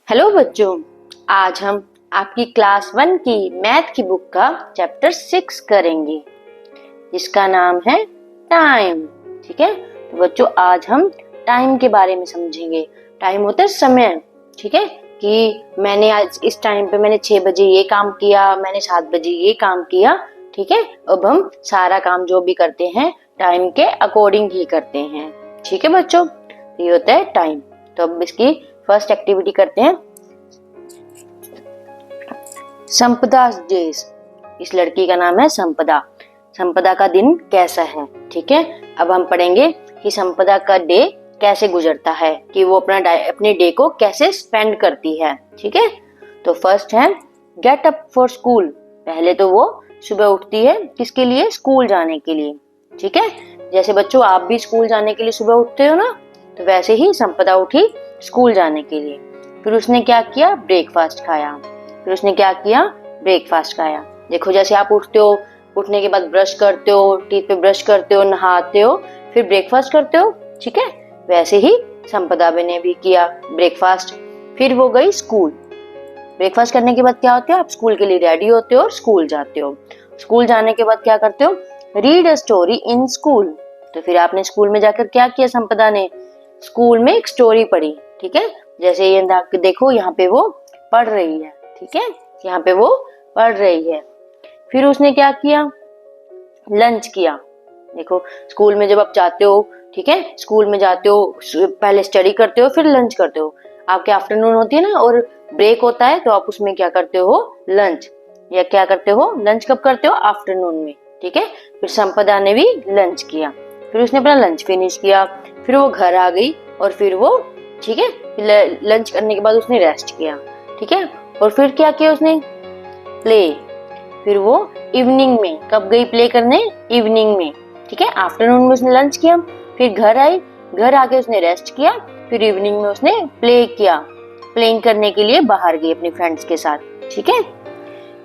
Hello बच्चों, आज हम आपकी क्लास 1 की मैथ की बुक का चैप्टर 6 करेंगे जिसका नाम है टाइम। ठीक है, तो बच्चों आज हम टाइम के बारे में समझेंगे। टाइम होता है समय। ठीक है, कि मैंने आज इस टाइम पे मैंने 6 बजे ये काम किया, मैंने 7 बजे ये काम किया। ठीक है, अब हम सारा काम जो भी करते हैं टाइम के अकॉर्डिंग ही करते हैं। ठीक है बच्चों, ये होता है टाइम। तो अब इसकी फर्स्ट एक्टिविटी करते हैं। संपदा डेज। इस लड़की का नाम है संपदा। संपदा का दिन कैसा है? ठीक है, अब हम पढ़ेंगे कि संपदा का डे कैसे गुजरता है, कि वो अपने डे को कैसे स्पेंड करती है। ठीक है, तो फर्स्ट है गेट अप फॉर स्कूल। पहले तो वो सुबह उठती है, किसके लिए? स्कूल जाने के लिए। ठीक है, जैसे बच्चों आप भी स्कूल जाने के लिए सुबह उठते हो ना, तो वैसे ही संपदा उठी स्कूल जाने के लिए। फिर उसने क्या किया? ब्रेकफास्ट खाया। फिर उसने क्या किया? ब्रेकफास्ट खाया। देखो जैसे आप उठते हो, उठने के बाद ब्रश करते हो, टीथ पे ब्रश करते हो, नहाते हो, फिर ब्रेकफास्ट करते हो। ठीक है, वैसे ही संपदा ने भी किया ब्रेकफास्ट। फिर वो गई स्कूल। ब्रेकफास्ट करने के बाद क्या होते हो? आप स्कूल के लिए रेडी होते हो और स्कूल जाते हो। स्कूल जाने के बाद क्या करते हो? Read a story in school. तो फिर आपने स्कूल में जाकर क्या किया? संपदा ने स्कूल में एक स्टोरी पढ़ी। ठीक है, जैसे ये देखो यहाँ पे वो पढ़ रही है। ठीक है, यहाँ पे वो पढ़ रही है। फिर उसने क्या किया? लंच किया। देखो स्कूल में जब आप जाते हो, ठीक है, स्कूल में जाते हो, पहले स्टडी करते हो, फिर लंच करते हो। आपके आफ्टरनून होती है ना और ब्रेक होता है, तो आप उसमें क्या करते हो? लंच। या क्या करते हो? लंच कब करते हो? आफ्टरनून में। ठीक है, फिर संपदा ने भी लंच किया। फिर उसने अपना लंच फिनिश किया। फिर वो घर आ गई और फिर वो, ठीक है, लंच करने के बाद उसने रेस्ट किया। ठीक है, और फिर क्या किया उसने? प्ले। फिर वो इवनिंग में कब गई प्ले करने? इवनिंग में। ठीक है, आफ्टरनून में उसने लंच किया, फिर घर आई, घर आके उसने रेस्ट किया, फिर इवनिंग में उसने प्ले किया। प्लेइंग करने के लिए बाहर गई अपने फ्रेंड्स के साथ। ठीक है,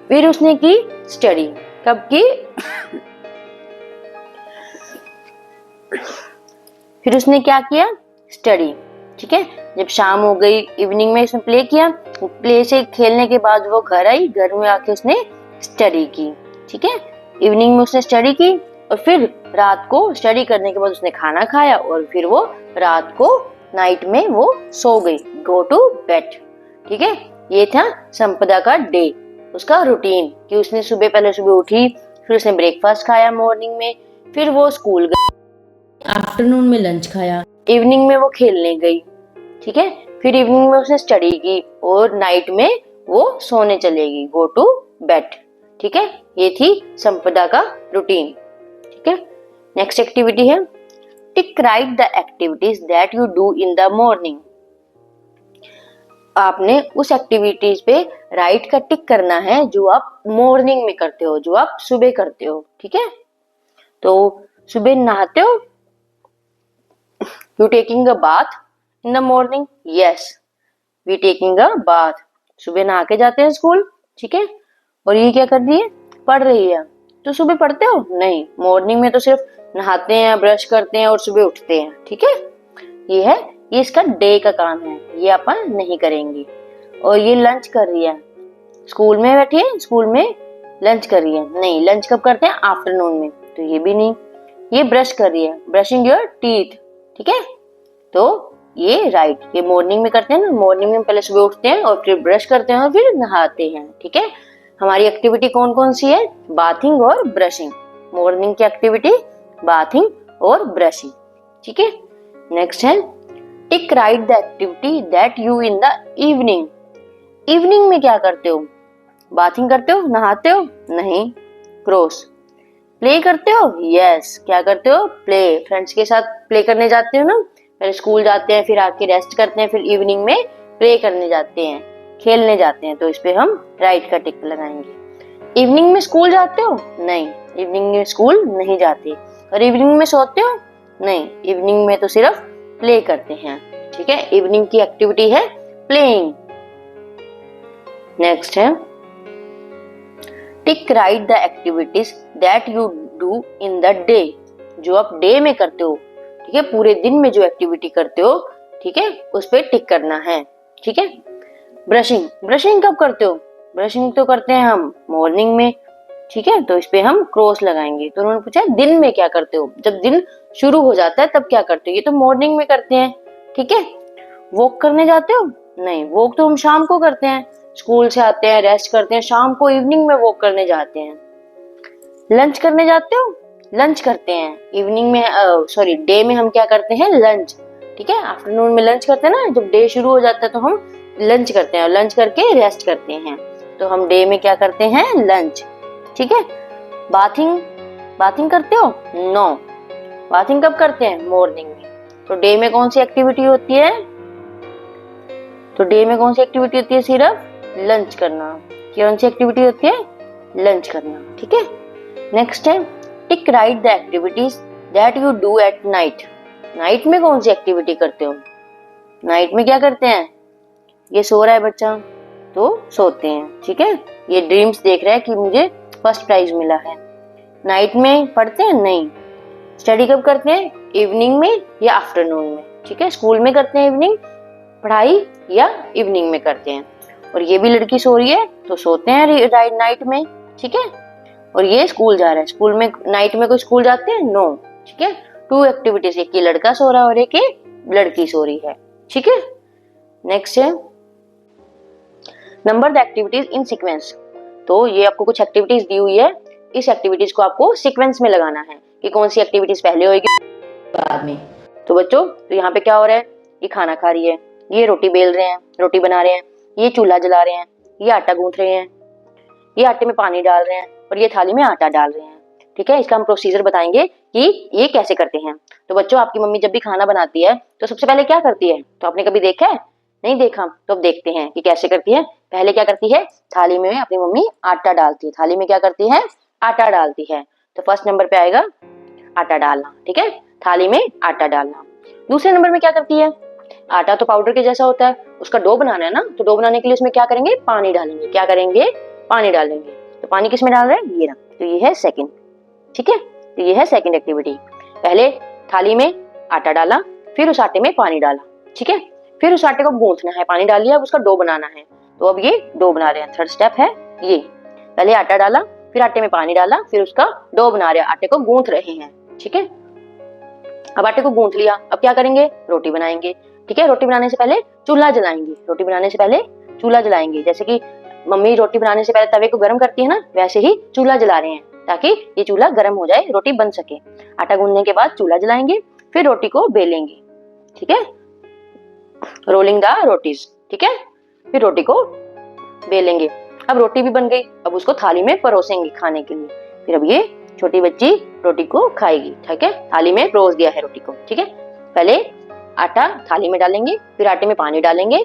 फिर उसने की स्टडी। कब की? फिर उसने क्या किया? स्टडी। ठीक है, जब शाम हो गई, इवनिंग में उसने प्ले किया, प्ले से खेलने के बाद वो घर आई, घर में आके उसने स्टडी की। ठीक है, इवनिंग में उसने स्टडी की और फिर रात को स्टडी करने के बाद उसने खाना खाया और फिर वो रात को नाइट में वो सो गई, गो टू बेड। ठीक है, ये था संपदा का डे, उसका रूटीन, कि उसने पहले सुबह उठी, फिर उसने ब्रेकफास्ट खाया मॉर्निंग में, फिर वो स्कूल गई, आफ्टरनून में लंच खाया, इवनिंग में वो खेलने गई। ठीक है, फिर इवनिंग में उसने स्टडी की और नाइट में वो सोने चलेगी, गो टू बेड। ठीक है, ये थी संपदा का रूटीन। ठीक है, नेक्स्ट एक्टिविटी है tick right the activities that you do in the morning. आपने उस एक्टिविटीज पे राइट का टिक करना है जो आप मॉर्निंग में करते हो, जो आप सुबह करते हो। ठीक है, तो सुबह नहाते हो? You taking a bath in the morning? Yes, we taking a bath. सुबह नहा के जाते हैं स्कूल। ठीक है, और ये क्या कर रही है? पढ़ रही है। तो सुबह पढ़ते हो? नहीं, मॉर्निंग में तो सिर्फ नहाते हैं, ब्रश करते हैं और सुबह उठते हैं। ठीक है, ये इसका डे का काम है, ये अपन नहीं करेंगे। और ये लंच कर रही है, स्कूल में बैठी है, स्कूल में लंच कर रही है। नहीं, लंच कब करते हैं? आफ्टरनून में, तो ये भी नहीं। ये ब्रश कर रही है, ब्रशिंग योर टीथ। ठीक है, तो ये राइट, ये मॉर्निंग में करते हैं ना, मॉर्निंग में पहले सुबह उठते हैं और फिर ब्रश करते हैं और फिर नहाते हैं। ठीक है, हमारी एक्टिविटी कौन कौन सी है? बाथिंग और ब्रशिंग। मॉर्निंग की एक्टिविटी बाथिंग और ब्रशिंग। ठीक है, नेक्स्ट है tick right the activity that you in the evening. Evening में क्या करते हो? बाथिंग करते हो? नहाते हो? नहीं, क्रॉस। प्ले करते हो? यस, क्या करते हो? प्ले। फ्रेंड्स के साथ प्ले करने जाते हो ना, पहले स्कूल जाते हैं, फिर आके रेस्ट करते हैं, फिर इवनिंग में प्ले करने जाते हैं, खेलने जाते हैं, तो इस पे हम राइट का टिक लगाएंगे। इवनिंग में स्कूल जाते हो? नहीं, इवनिंग में स्कूल नहीं जाते। और इवनिंग में सोते हो? नहीं, इवनिंग में तो सिर्फ प्ले करते हैं। ठीक है, इवनिंग की एक्टिविटी है प्लेइंग। नेक्स्ट है tick right the activities that you do in the day. जो आप डे में करते हो, ठीक है, पूरे दिन में जो एक्टिविटी करते हो, ठीक है, उस पे टिक करना है। ठीक है, ब्रशिंग, ब्रशिंग कब करते हो? ब्रशिंग तो करते हैं हम मॉर्निंग में, ठीक है, तो इस पे हम क्रॉस लगाएंगे। तो उन्होंने पूछा दिन में क्या करते हो, जब दिन शुरू हो जाता है तब क्या करते हो? ये तो मॉर्निंग में करते हैं, ठीक है। वॉक करने जाते हो? नहीं, वॉक तो हम शाम को करते हैं, स्कूल से आते हैं, रेस्ट करते हैं, शाम को इवनिंग में वॉक करने जाते हैं। लंच करने जाते हो? लंच करते हैं इवनिंग में, सॉरी डे में हम क्या करते हैं? लंच, ठीक है। आफ्टरनून में लंच करते हैं ना, जब डे शुरू हो जाता है तो हम लंच करते हैं, और लंच करके रेस्ट करते हैं। तो हम डे में क्या करते हैं? लंच, ठीक है। बाथिंग, बाथिंग करते हो? नो, बाथिंग कब करते हैं? मॉर्निंग में। तो डे में कौन सी एक्टिविटी होती है? तो डे में कौन सी एक्टिविटी होती है? सिर्फ लंच करना। कौन सी एक्टिविटी होती है? लंच करना, ठीक है। नेक्स्ट है tick right the activities that you do at night. Night में कौन सी एक्टिविटी करते हो? नाइट में क्या करते हैं? ये सो रहा है बच्चा तो सोते हैं, ठीक है। ये ड्रीम्स देख रहा है कि मुझे फर्स्ट प्राइज मिला है। नाइट में पढ़ते हैं? नहीं। स्टडी कब करते हैं? इवनिंग में या आफ्टरनून में, ठीक है। स्कूल में करते हैं इवनिंग पढ़ाई, या इवनिंग में करते हैं। और ये भी लड़की सो रही है तो सोते हैं नाइट में, ठीक है। और ये स्कूल जा रहा है, स्कूल में नाइट में कोई स्कूल जाते हैं? नो, ठीक है। 2 एक्टिविटीज, एक ये लड़का सो रहा है और एक लड़की सो रही है, ठीक है। नेक्स्ट है number the activities in sequence. तो ये आपको कुछ एक्टिविटीज दी हुई है, इस एक्टिविटीज को आपको सीक्वेंस में लगाना है कि कौन सी एक्टिविटीज पहले होगी बाद में। तो बच्चों, तो यहाँ पे क्या हो रहा है? ये खाना खा रही है, ये रोटी बेल रहे हैं, रोटी बना रहे हैं, ये चूल्हा जला रहे हैं, ये आटा गूंथ रहे हैं, ये आटे में पानी डाल रहे हैं, और ये थाली में आटा डाल रहे हैं, ठीक है। इसका हम प्रोसीजर बताएंगे कि ये कैसे करते हैं। तो बच्चों, आपकी मम्मी जब भी खाना बनाती है तो सबसे पहले क्या करती है? तो आपने कभी देखा है? नहीं देखा? तो अब देखते हैं कि कैसे करती है। पहले क्या करती है? थाली में अपनी मम्मी आटा डालती है। थाली में क्या करती है? आटा डालती है। तो फर्स्ट नंबर पे आएगा आटा डालना, ठीक है, थाली में आटा डालना। दूसरे नंबर में क्या करती है? आटा तो पाउडर के जैसा होता है, उसका डो बनाना है ना, तो डो बनाने के लिए उसमें क्या करेंगे? पानी डालेंगे। क्या करेंगे? पानी डालेंगे। तो पानी किस में डाल रहे हैं? ये ना, तो ये है सेकंड, ठीक है। तो ये है सेकंड एक्टिविटी। पहले थाली में आटा डाला, फिर उस आटे में पानी डाला, ठीक है। फिर उस आटे को गूंथना है, पानी डाल लिया, अब उसका डो बनाना है। तो अब ये डो बना रहे हैं, थर्ड स्टेप है ये। पहले आटा डाला, फिर आटे में पानी डाला, फिर उसका डो बना रहे हैं, आटे को गूंथ रहे हैं, ठीक है। अब आटे को गूंथ लिया, अब क्या करेंगे? रोटी बनाएंगे, ठीक है। रोटी बनाने से पहले चूल्हा जलाएंगे, रोटी बनाने से पहले चूल्हा जलाएंगे। जैसे कि मम्मी रोटी बनाने से पहले तवे को गर्म करती है ना, वैसे ही चूल्हा जला रहे हैं ताकि ये चूल्हा गर्म हो जाए, रोटी बन सके। आटा गूंथने के बाद चूल्हा जलाएंगे, फिर रोटी को बेलेंगे, ठीक है, रोलिंग द रोटीज, ठीक है। फिर रोटी को बेलेंगे। अब रोटी भी बन गई, अब उसको थाली में परोसेंगे खाने के लिए। फिर अब ये छोटी बच्ची रोटी को खाएगी, ठीक है। थाली में परोस दिया है रोटी को, ठीक है। पहले आटा थाली में डालेंगे, फिर आटे में पानी डालेंगे,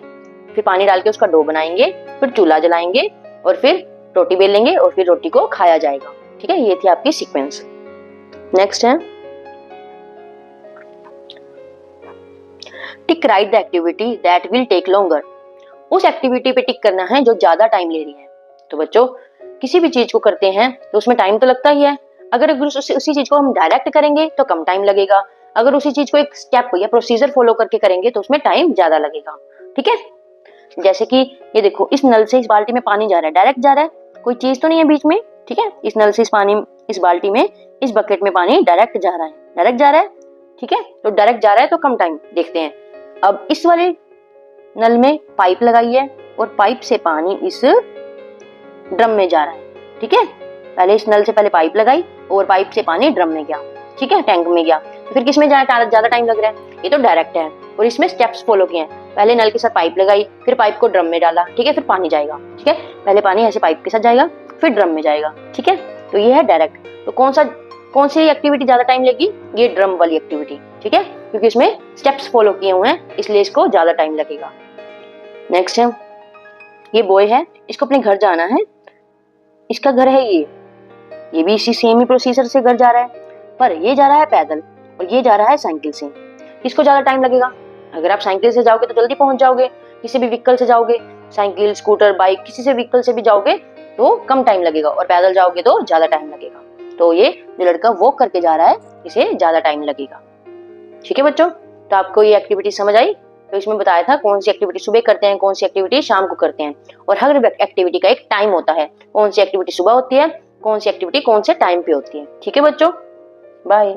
फिर पानी डाल के उसका डो बनाएंगे, फिर चूल्हा जलाएंगे, और फिर रोटी बेलेंगे, और फिर रोटी को खाया जाएगा, ठीक है। ये थी आपकी सीक्वेंस। नेक्स्ट है tick right the activity that will take longer. उस एक्टिविटी पे टिक करना है जो ज्यादा टाइम ले रही है। तो बच्चों, किसी भी चीज को करते हैं तो उसमें टाइम तो लगता ही है। अगर उसी चीज को हम डायरेक्ट करेंगे तो कम टाइम लगेगा, अगर उसी चीज को एक स्टेप या प्रोसीजर फॉलो करके करेंगे तो उसमें टाइम ज्यादा लगेगा, ठीक है। जैसे कि ये देखो, इस नल से इस बाल्टी में पानी जा रहा है, डायरेक्ट जा रहा है, कोई चीज तो नहीं है बीच में, ठीक है। इस नल से इस पानी, इस बाल्टी में, इस बकेट में पानी डायरेक्ट जा रहा है, डायरेक्ट जा रहा है, ठीक है। तो डायरेक्ट जा रहा है तो कम टाइम देखते हैं। अब इस वाले नल में पाइप लगाई है, और पाइप से पानी इस ड्रम में जा रहा है, ठीक है। पहले इस नल से पहले पाइप लगाई, और पाइप से पानी ड्रम में गया, ठीक है, टैंक में गया। तो फिर किसमें ज्यादा टाइम लग रहा है? ये तो डायरेक्ट है, और इसमें स्टेप्स फॉलो किए हैं। पहले नल के साथ पाइप लगाई, फिर पाइप को ड्रम में डाला, ठीक है, फिर पानी जाएगा, ठीक है। पहले पानी ऐसे पाइप के साथ जाएगा, फिर ड्रम में जाएगा, ठीक है। तो ये है डायरेक्ट। तो कौन सी एक्टिविटी ज्यादा टाइम लेगी? ये ड्रम वाली एक्टिविटी, ठीक है, क्योंकि इसमें स्टेप्स फॉलो किए हुए हैं, इसलिए इसको ज्यादा टाइम लगेगा। नेक्स्ट है, ये बॉय है, इसको अपने घर जाना है, इसका घर है ये भी इसी सेम ही प्रोसीजर से घर जा रहा है, पर ये जा रहा है पैदल और ये जा रहा है साइकिल से। किसको ज्यादा टाइम लगेगा? अगर आप साइकिल से जाओगे तो जल्दी पहुंच जाओगे, किसी भी व्हीकल से जाओगे, साइकिल, स्कूटर, बाइक, किसी से व्हीकल से भी जाओगे तो कम टाइम लगेगा, और पैदल जाओगे तो ज्यादा टाइम लगेगा। तो ये जो लड़का वॉक करके जा रहा है, इसे ज्यादा टाइम लगेगा, ठीक है बच्चों। तो आपको ये एक्टिविटी समझ आई? तो इसमें बताया था कौन सी एक्टिविटी सुबह करते हैं, कौन सी एक्टिविटी शाम को करते हैं, और हर एक्टिविटी का एक टाइम होता है, कौन सी एक्टिविटी सुबह होती है, कौन सी एक्टिविटी कौन से टाइम पे होती है। ठीक है बच्चों, बाय।